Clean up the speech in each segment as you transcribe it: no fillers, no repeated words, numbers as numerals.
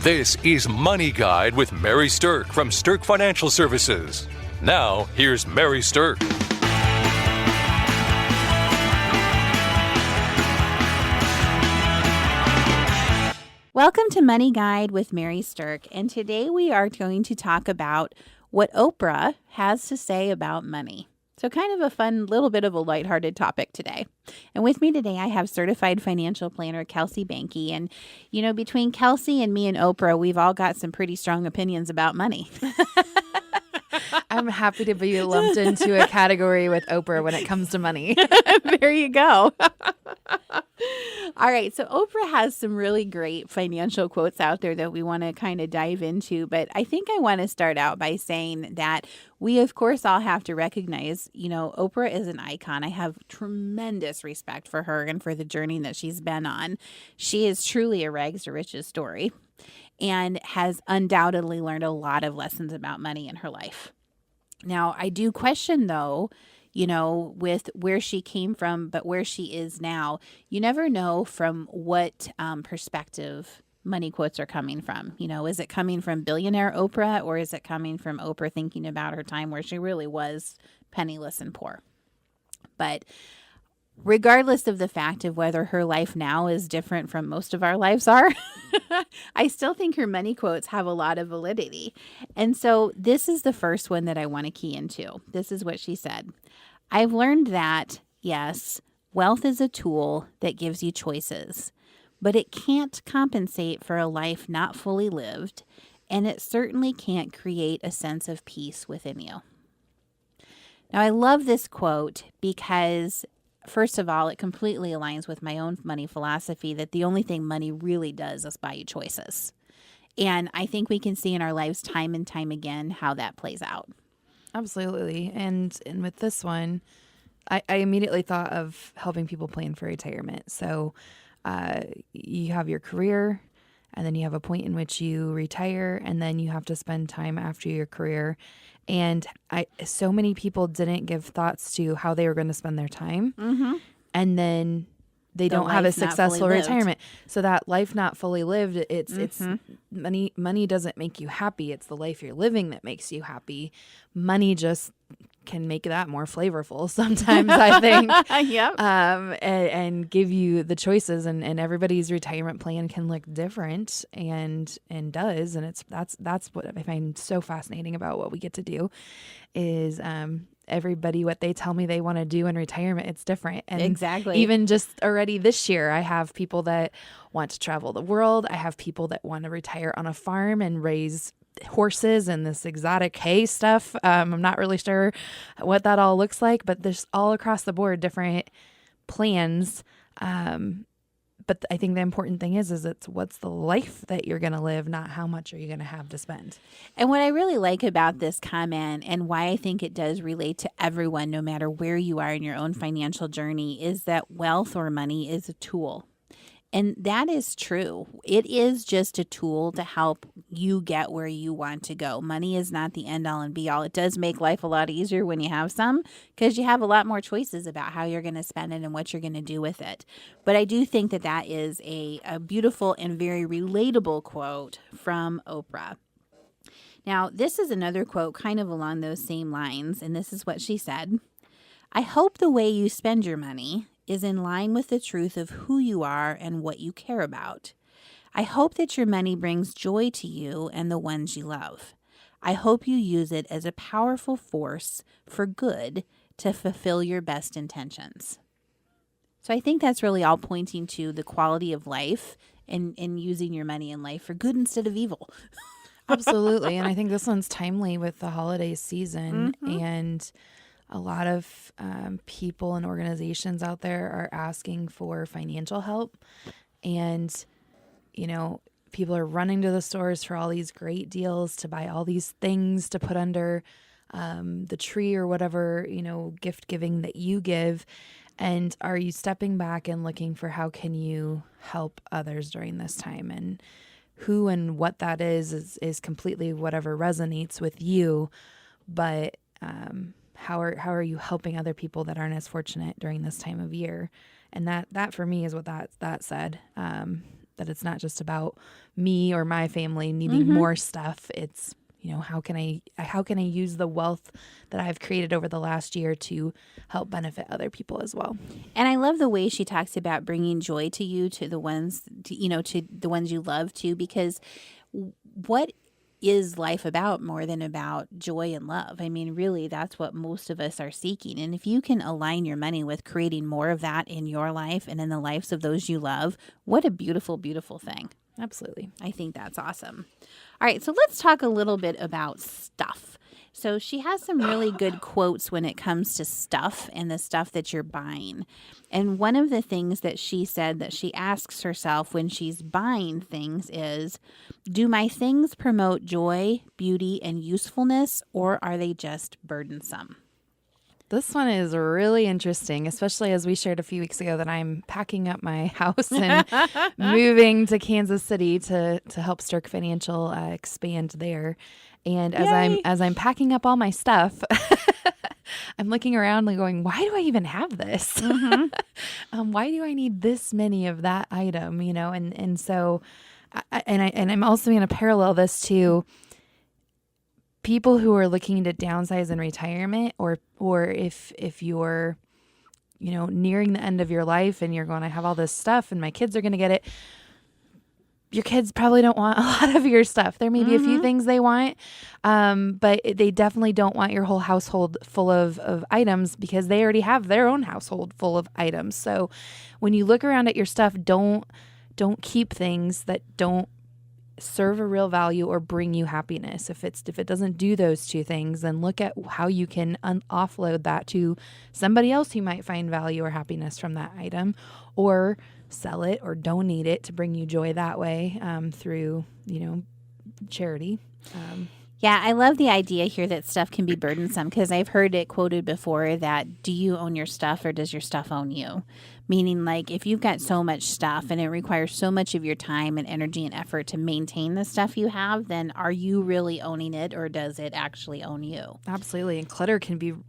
This is Money Guide with Mary Sterk from Sterk Financial Services. Now, here's Mary Sterk. Welcome to Money Guide with Mary Sterk, and today we are going to talk about what Oprah has to say about money. So kind of a fun little bit of a lighthearted topic today. And with me today, I have certified financial planner Kelsey Bankey. And, you know, between Kelsey and me and Oprah, we've all got some pretty strong opinions about money. I'm happy to be lumped into a category with Oprah when it comes to money. There you go. All right. So Oprah has some really great financial quotes out there that we want to kind of dive into. But I think I want to start out by saying that we, of course, all have to recognize, you know, Oprah is an icon. I have tremendous respect for her and for the journey that she's been on. She is truly a rags to riches story and has undoubtedly learned a lot of lessons about money in her life. Now, I do question, though, you know, with where she came from, but where she is now, you never know from what perspective money quotes are coming from. You know, is it coming from billionaire Oprah, or is it coming from Oprah thinking about her time where she really was penniless and poor? But regardless of the fact of whether her life now is different from most of our lives are, I still think her money quotes have a lot of validity. And so this is the first one that I want to key into. This is what she said. I've learned that, yes, wealth is a tool that gives you choices, but it can't compensate for a life not fully lived, and it certainly can't create a sense of peace within you. Now, I love this quote because, first of all, it completely aligns with my own money philosophy that the only thing money really does is buy you choices. And I think we can see in our lives time and time again how that plays out. Absolutely. And with this one, I immediately thought of helping people plan for retirement. So you have your career, and then you have a point in which you retire, and then you have to spend time after your career. And so many people didn't give thoughts to how they were going to spend their time. Mm-hmm. And then they don't have a successful retirement. So that life not fully lived, it's money doesn't make you happy. It's the life you're living that makes you happy. Money just can make that more flavorful sometimes, I think. Yep. And give you the choices, and everybody's retirement plan can look different and does. And that's what I find so fascinating about what we get to do is everybody, what they tell me they want to do in retirement, it's different. And exactly. Even just already this year, I have people that want to travel the world. I have people that want to retire on a farm and raise horses and this exotic hay stuff. I'm not really sure what that all looks like, but there's all across the board different plans. But I think the important thing is it's what's the life that you're going to live, not how much are you going to have to spend. And what I really like about this comment and why I think it does relate to everyone, no matter where you are in your own financial journey, is that wealth or money is a tool. And that is true. It is just a tool to help you get where you want to go. Money is not the end all and be all. It does make life a lot easier when you have some because you have a lot more choices about how you're going to spend it and what you're going to do with it. But I do think that that is a beautiful and very relatable quote from Oprah. Now, this is another quote kind of along those same lines, and this is what she said. I hope the way you spend your money is in line with the truth of who you are and what you care about. I hope that your money brings joy to you and the ones you love. I hope you use it as a powerful force for good to fulfill your best intentions. So I think that's really all pointing to the quality of life and using your money in life for good instead of evil. Absolutely. And I think this one's timely with the holiday season. Mm-hmm. And a lot of people and organizations out there are asking for financial help. And, you know, people are running to the stores for all these great deals to buy all these things to put under the tree or whatever, you know, gift giving that you give. And are you stepping back and looking for how can you help others during this time? And who and what that is completely whatever resonates with you. But how are you helping other people that aren't as fortunate during this time of year? And that for me is what that said. that it's not just about me or my family needing more stuff. It's, how can I use the wealth that I've created over the last year to help benefit other people as well. And I love the way she talks about bringing joy to you, to the ones, to the ones you love too, because what is life about more than about joy and love? I mean, really, that's what most of us are seeking. And if you can align your money with creating more of that in your life and in the lives of those you love, what a beautiful, beautiful thing. Absolutely. I think that's awesome. All right, so let's talk a little bit about stuff. So she has some really good quotes when it comes to stuff and the stuff that you're buying. And one of the things that she said that she asks herself when she's buying things is, do my things promote joy, beauty, and usefulness, or are they just burdensome? This one is really interesting, especially as we shared a few weeks ago that I'm packing up my house and moving to Kansas City to help Sterk Financial expand there. And as I'm packing up all my stuff, I'm looking around and going, why do I even have this? Why do I need this many of that item? And so, I'm also going to parallel this to people who are looking to downsize in retirement, or if you're, nearing the end of your life and you're going, I have all this stuff and my kids are going to get it. Your kids probably don't want a lot of your stuff. There may be a few things they want, but they definitely don't want your whole household full of items, because they already have their own household full of items. So when you look around at your stuff, don't keep things that don't serve a real value or bring you happiness. If it doesn't do those two things, then look at how you can offload that to somebody else who might find value or happiness from that item, or sell it or donate it to bring you joy that way, through charity. Yeah, I love the idea here that stuff can be burdensome, because I've heard it quoted before that, do you own your stuff or does your stuff own you? Meaning, like, if you've got so much stuff and it requires so much of your time and energy and effort to maintain the stuff you have, then are you really owning it, or does it actually own you? Absolutely. And clutter can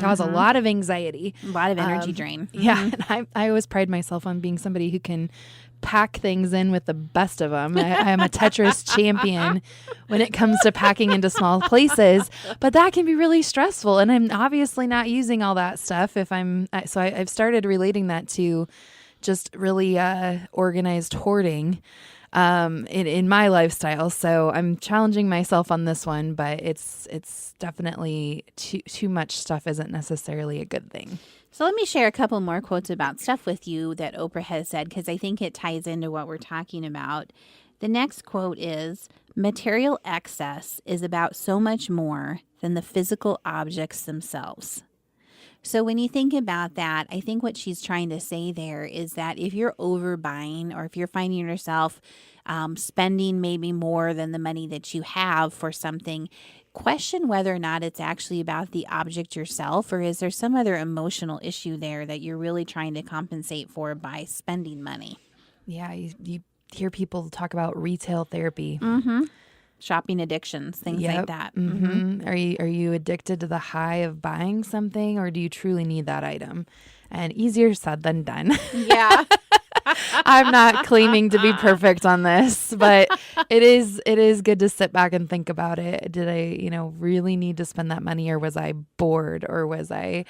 cause a lot of anxiety. A lot of energy drain. Yeah. And I always pride myself on being somebody who can pack things in with the best of them. I am a Tetris champion when it comes to packing into small places, but that can be really stressful. And I'm obviously not using all that stuff I've started relating that to just really organized hoarding in my lifestyle. So I'm challenging myself on this one, but it's definitely too much stuff isn't necessarily a good thing. So let me share a couple more quotes about stuff with you that Oprah has said, because I think it ties into what we're talking about. The next quote is, material excess is about so much more than the physical objects themselves. So when you think about that, I think what she's trying to say there is that if you're overbuying, or if you're finding yourself spending maybe more than the money that you have for something, question whether or not it's actually about the object yourself, or is there some other emotional issue there that you're really trying to compensate for by spending money. Yeah, you hear people talk about retail therapy. Shopping addictions, things like that. Are you addicted to the high of buying something, or do you truly need that item? And easier said than done. Yeah. I'm not claiming to be perfect on this, but it is good to sit back and think about it. Did I, really need to spend that money, or was I bored, or was I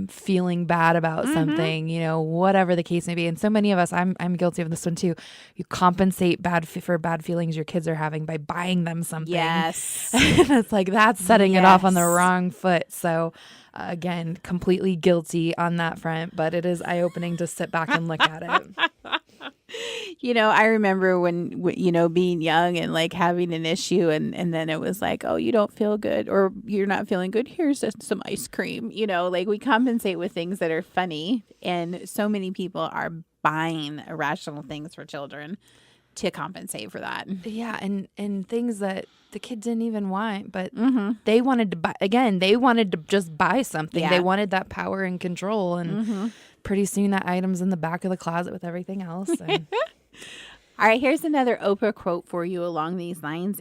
feeling bad about something, whatever the case may be. And so many of us, I'm guilty of this one too. You compensate for bad feelings your kids are having by buying them something. Yes. And it's like, that's setting it off on the wrong foot. So again, completely guilty on that front, but it is eye-opening to sit back and look at it. I remember when, being young and like having an issue, and then it was like, oh, you don't feel good, or you're not feeling good, here's some ice cream. Like, we compensate with things that are funny, and so many people are buying irrational things for children to compensate for that. Yeah, and things that the kid didn't even want, but they wanted to buy. Again, they wanted to just buy something. Yeah. They wanted that power and control, and pretty soon that item's in the back of the closet with everything else. And all right, here's another Oprah quote for you along these lines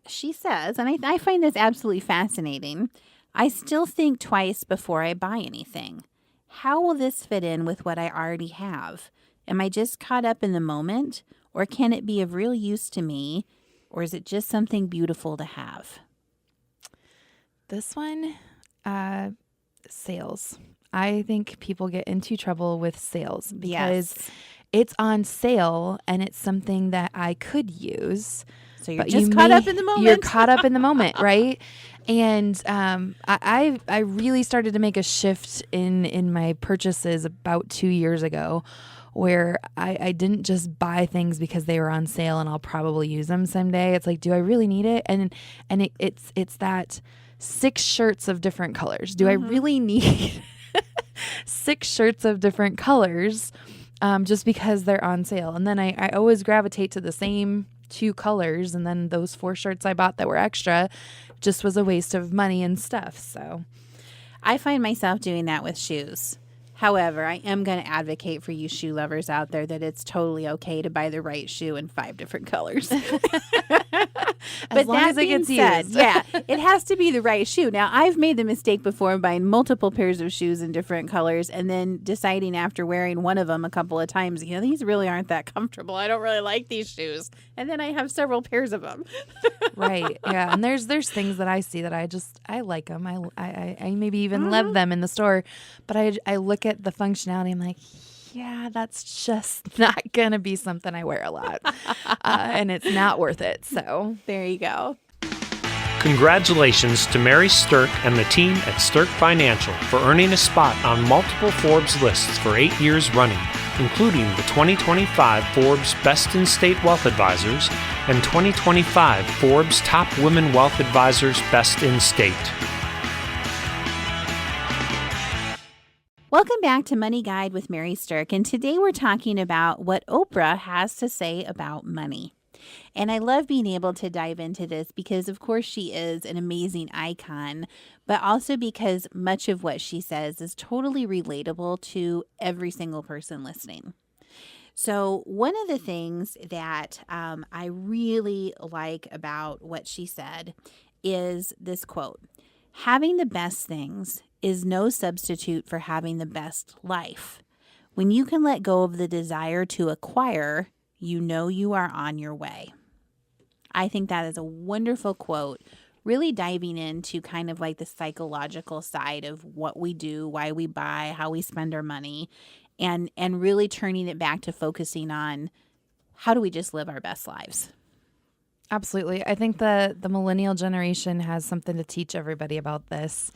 she says, and I find this absolutely fascinating, I still think twice before I buy anything. How will this fit in with what I already have? Am I just caught up in the moment, or can it be of real use to me, or is it just something beautiful to have? This one, sales. I think people get into trouble with sales because it's on sale and it's something that I could use. So you're just caught up in the moment. You're caught up in the moment, right? And I really started to make a shift in my purchases about 2 years ago, where I didn't just buy things because they were on sale and I'll probably use them someday. It's like, do I really need it? And it's that 6 shirts of different colors. Do I really need 6 shirts of different colors just because they're on sale? And then I always gravitate to the same 2 colors, and then those 4 shirts I bought that were extra just was a waste of money and stuff. So I find myself doing that with shoes. However, I am going to advocate for you shoe lovers out there that it's totally okay to buy the right shoe in 5 different colors. As long as it gets used. Yeah, it has to be the right shoe. Now, I've made the mistake before of buying multiple pairs of shoes in different colors and then deciding after wearing one of them a couple of times, these really aren't that comfortable. I don't really like these shoes. And then I have several pairs of them. Right. Yeah. And there's things that I see that I like them. I maybe even love them in the store, but I look at the functionality. I'm like, yeah, that's just not going to be something I wear a lot. And it's not worth it. So there you go. Congratulations to Mary Sterk and the team at Sterk Financial for earning a spot on multiple Forbes lists for 8 years running, including the 2025 Forbes Best in State Wealth Advisors and 2025 Forbes Top Women Wealth Advisors Best in State. Welcome back to Money Guide with Mary Sterk, and today we're talking about what Oprah has to say about money. And I love being able to dive into this because, of course, she is an amazing icon, but also because much of what she says is totally relatable to every single person listening. So one of the things that I really like about what she said is this quote: "Having the best things is no substitute for having the best life. When you can let go of the desire to acquire, you know you are on your way." I think that is a wonderful quote, really diving into kind of like the psychological side of what we do, why we buy, how we spend our money, and really turning it back to focusing on how do we just live our best lives. Absolutely. I think the millennial generation has something to teach everybody about this.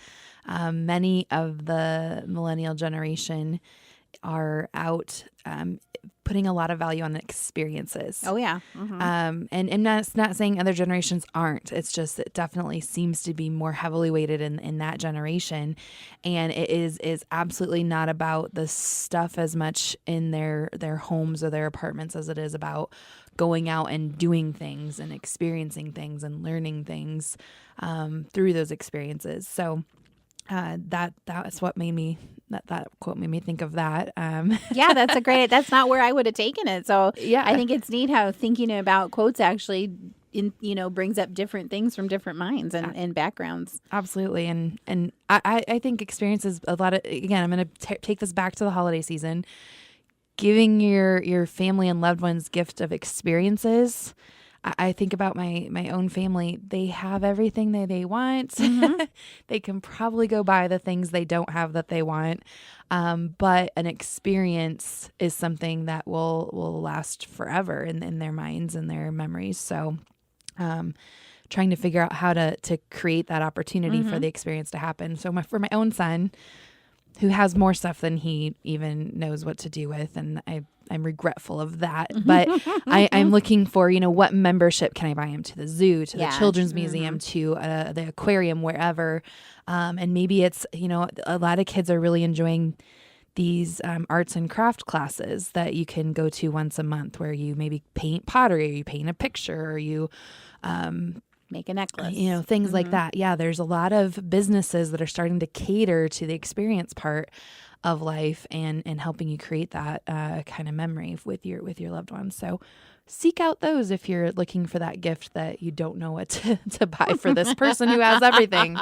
Many of the millennial generation are out putting a lot of value on experiences. Oh, yeah. Mm-hmm. And that's not saying other generations aren't. It's just it definitely seems to be more heavily weighted in that generation. And it is absolutely not about the stuff as much in their homes or their apartments as it is about going out and doing things and experiencing things and learning things through those experiences. So that's what made me that quote made me think of that. Yeah, that's not where I would have taken it. So yeah, I think it's neat how thinking about quotes actually brings up different things from different minds and backgrounds. Absolutely. And I think experiences a lot of, again, I'm going to take this back to the holiday season, giving your family and loved ones gift of experiences. I think about my own family. They have everything they want. Mm-hmm. They can probably go buy the things they don't have that they want. But an experience is something that will last forever in their minds and their memories. So trying to figure out how to create that opportunity for the experience to happen. So for my own son, who has more stuff than he even knows what to do with, and I'm regretful of that, but I'm looking for, what membership can I buy him to the zoo, to the children's museum, to the aquarium, wherever. And maybe it's, a lot of kids are really enjoying these arts and craft classes that you can go to once a month where you maybe paint pottery or you paint a picture or you make a necklace, things like that. Yeah. There's a lot of businesses that are starting to cater to the experience part of life and helping you create that kind of memory with your loved ones. So seek out those if you're looking for that gift that you don't know what to buy for this person who has everything.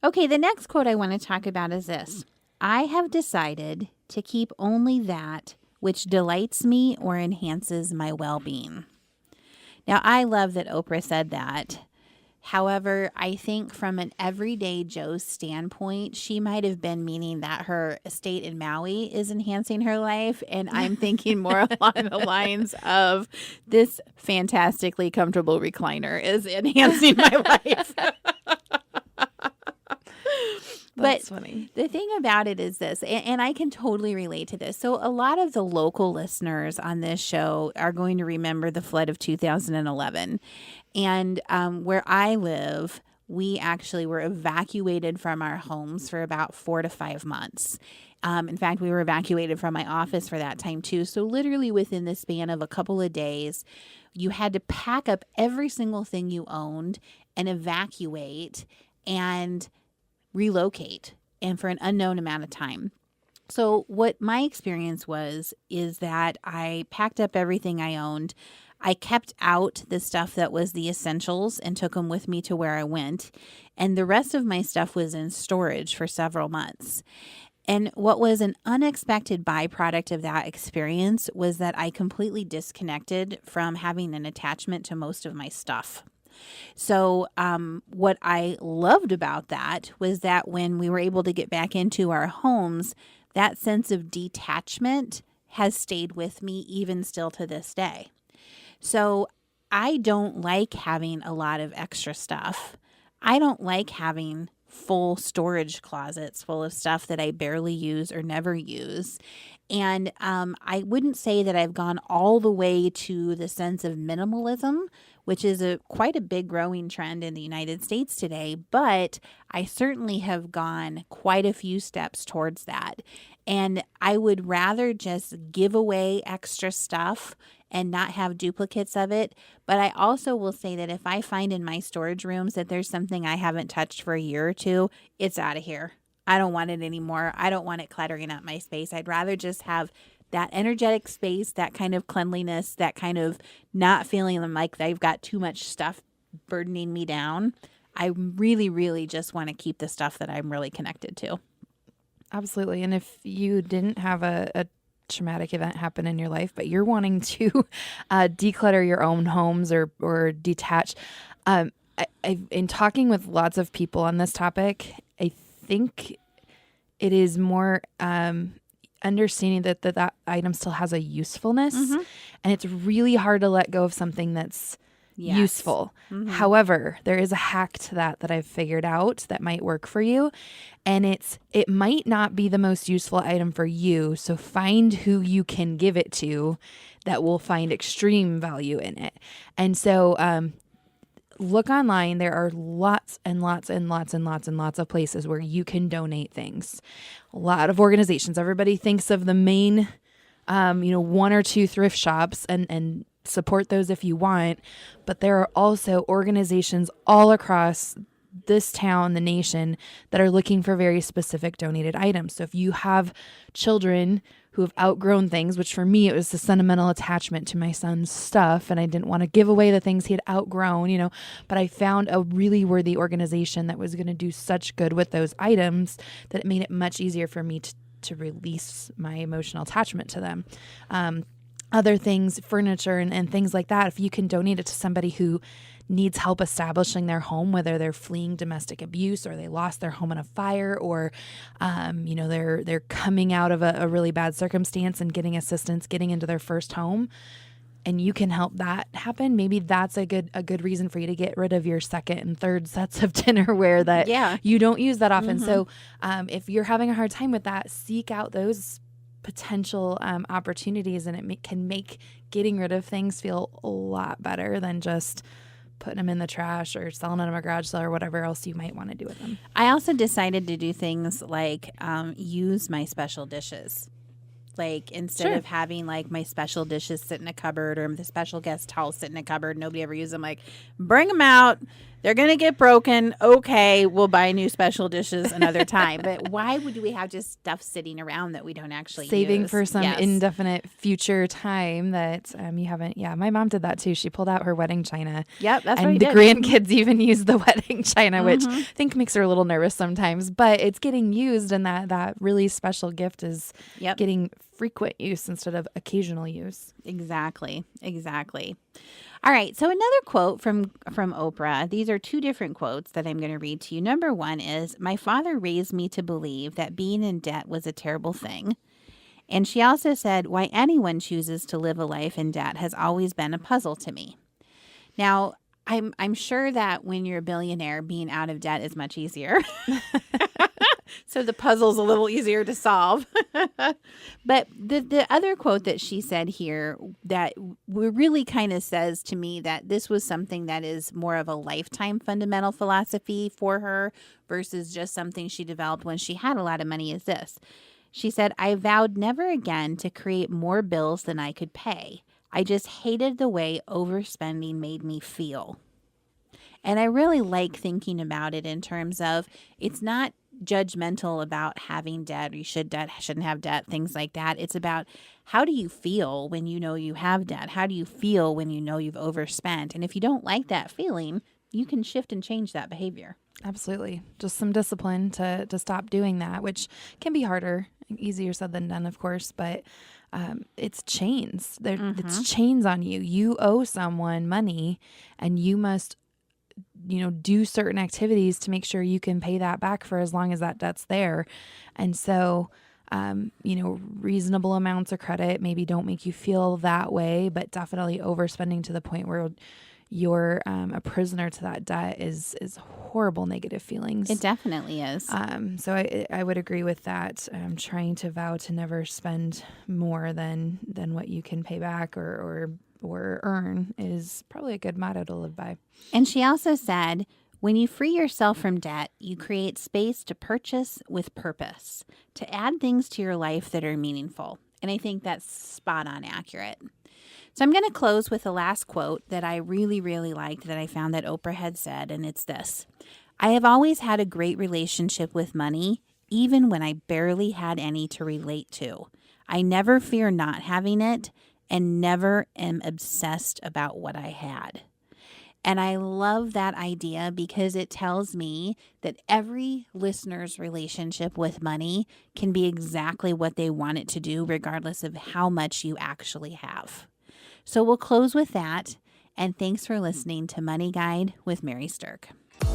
Okay, the next quote I want to talk about is this: "I have decided to keep only that which delights me or enhances my well-being. Now, I love that Oprah said that. However, I think from an everyday Joe's standpoint, she might have been meaning that her estate in Maui is enhancing her life. And I'm thinking more along the lines of this fantastically comfortable recliner is enhancing my life. That's funny. The thing about it is this, and I can totally relate to this. So a lot of the local listeners on this show are going to remember the flood of 2011. And where I live, we actually were evacuated from our homes for about 4 to 5 months. In fact, we were evacuated from my office for that time too. So literally within the span of a couple of days, you had to pack up every single thing you owned and evacuate and relocate, and for an unknown amount of time. So what my experience is that I packed up everything I owned. I kept out the stuff that was the essentials and took them with me to where I went. And the rest of my stuff was in storage for several months. And what was an unexpected byproduct of that experience was that I completely disconnected from having an attachment to most of my stuff. So what I loved about that was that when we were able to get back into our homes, that sense of detachment has stayed with me even still to this day. So I don't like having a lot of extra stuff. I don't like having full storage closets full of stuff that I barely use or never use. And I wouldn't say that I've gone all the way to the sense of minimalism, which is quite a big growing trend in the United States today, but I certainly have gone quite a few steps towards that. And I would rather just give away extra stuff and not have duplicates of it. But I also will say that if I find in my storage rooms that there's something I haven't touched for a year or two, it's out of here. I don't want it anymore. I don't want it cluttering up my space. I'd rather just have that energetic space, that kind of cleanliness, that kind of not feeling like I've got too much stuff burdening me down. I really, really just want to keep the stuff that I'm really connected to. Absolutely. And if you didn't have a traumatic event happen in your life, but you're wanting to declutter your own homes or detach, in talking with lots of people on this topic, I think it is more understanding that item still has a usefulness, and it's really hard to let go of something that's useful. However, there is a hack to that I've figured out that might work for you, and it might not be the most useful item for you, so find who you can give it to that will find extreme value in it. And so look online. There are lots and lots and lots and lots and lots of places where you can donate things. A lot of organizations. Everybody thinks of the main, 1 or 2 thrift shops and support those if you want. But there are also organizations all across this town, the nation, that are looking for very specific donated items. So if you have children who have outgrown things, which for me, it was the sentimental attachment to my son's stuff, and I didn't want to give away the things he had outgrown, but I found a really worthy organization that was going to do such good with those items that it made it much easier for me to release my emotional attachment to them. Other things, furniture and things like that, if you can donate it to somebody who needs help establishing their home, whether they're fleeing domestic abuse or they lost their home in a fire, or they're coming out of a really bad circumstance and getting assistance getting into their first home, and you can help that happen, maybe that's a good reason for you to get rid of your second and third sets of dinnerware that you don't use that often. So if you're having a hard time with that, seek out those potential opportunities, and it can make getting rid of things feel a lot better than just putting them in the trash or selling them at a garage sale or whatever else you might want to do with them. I also decided to do things like use my special dishes. Like instead of having like my special dishes sit in a cupboard or the special guest towels sit in a cupboard, nobody ever uses them. Like, bring them out. They're going to get broken. Okay, we'll buy new special dishes another time. But why would we have just stuff sitting around that we don't actually saving use? For some indefinite future time that you haven't. Yeah, my mom did that too. She pulled out her wedding china. Yep, that's and what the grandkids even use the wedding china, which I think makes her a little nervous sometimes. But it's getting used, and that really special gift is getting frequent use instead of occasional use. Exactly. All right. So another quote from Oprah. These are two different quotes that I'm going to read to you. Number one is, "My father raised me to believe that being in debt was a terrible thing." And she also said, "Why anyone chooses to live a life in debt has always been a puzzle to me." Now, I'm sure that when you're a billionaire, being out of debt is much easier. So the puzzle's a little easier to solve. But the other quote that she said here that really kind of says to me that this was something that is more of a lifetime fundamental philosophy for her versus just something she developed when she had a lot of money is this. She said, "I vowed never again to create more bills than I could pay. I just hated the way overspending made me feel." And I really like thinking about it in terms of it's not judgmental about having debt or you shouldn't have debt, things like that. It's about how do you feel when you know you have debt? How do you feel when you know you've overspent? And if you don't like that feeling, you can shift and change that behavior. Absolutely. Just some discipline to stop doing that, which can be harder, easier said than done, of course, but it's chains. It's chains on you. You owe someone money and you must, do certain activities to make sure you can pay that back for as long as that debt's there. And so, reasonable amounts of credit maybe don't make you feel that way, but definitely overspending to the point where you're a prisoner to that debt is horrible negative feelings. It definitely is. So I would agree with that. Trying to vow to never spend more than what you can pay back or earn is probably a good motto to live by. And she also said, "When you free yourself from debt, you create space to purchase with purpose, to add things to your life that are meaningful." And I think that's spot on accurate. So I'm going to close with the last quote that I really, really liked that I found that Oprah had said, and it's this: "I have always had a great relationship with money, even when I barely had any to relate to. I never fear not having it and never am obsessed about what I had." And I love that idea because it tells me that every listener's relationship with money can be exactly what they want it to do, regardless of how much you actually have. So we'll close with that. And thanks for listening to Money Guide with Mary Sterk.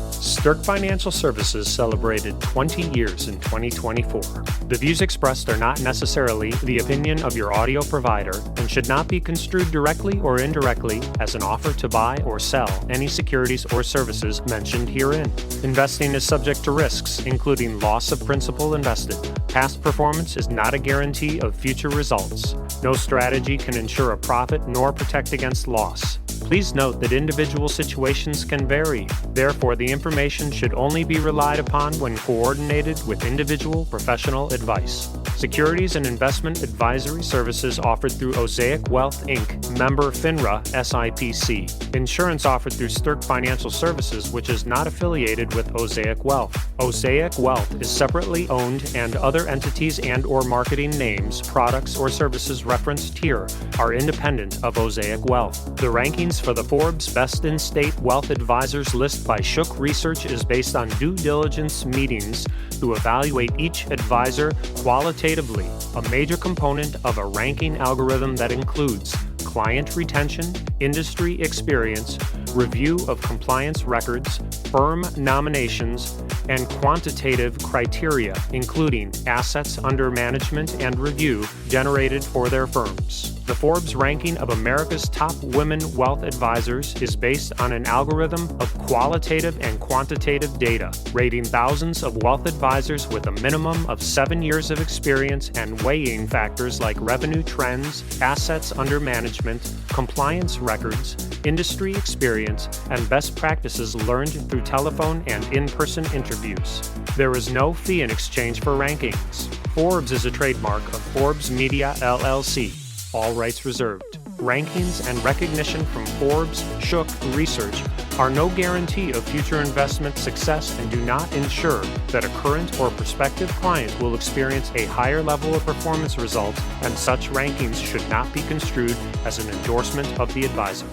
Sterk Financial Services celebrated 20 years in 2024. The views expressed are not necessarily the opinion of your audio provider and should not be construed directly or indirectly as an offer to buy or sell any securities or services mentioned herein. Investing is subject to risks, including loss of principal invested. Past performance is not a guarantee of future results. No strategy can ensure a profit nor protect against loss. Please note that individual situations can vary. Therefore, the information should only be relied upon when coordinated with individual professional advice. Securities and investment advisory services offered through Osaic Wealth, Inc., member FINRA SIPC. Insurance offered through Sterk Financial Services, which is not affiliated with Osaic Wealth. Osaic Wealth is separately owned, and other entities and/or marketing names, products, or services referenced here are independent of Osaic Wealth. The rankings for the Forbes Best in State Wealth Advisors list by Shook Research is based on due diligence meetings to evaluate each advisor qualitatively, a major component of a ranking algorithm that includes client retention, industry experience, review of compliance records, firm nominations, and quantitative criteria, including assets under management and review generated for their firms. The Forbes ranking of America's top women wealth advisors is based on an algorithm of qualitative and quantitative data, rating thousands of wealth advisors with a minimum of 7 years of experience and weighing factors like revenue trends, assets under management, compliance records, industry experience, and best practices learned through telephone and in-person interviews. There is no fee in exchange for rankings. Forbes is a trademark of Forbes Media, LLC. All rights reserved. Rankings and recognition from Forbes, Shook Research are no guarantee of future investment success and do not ensure that a current or prospective client will experience a higher level of performance results, and such rankings should not be construed as an endorsement of the advisor.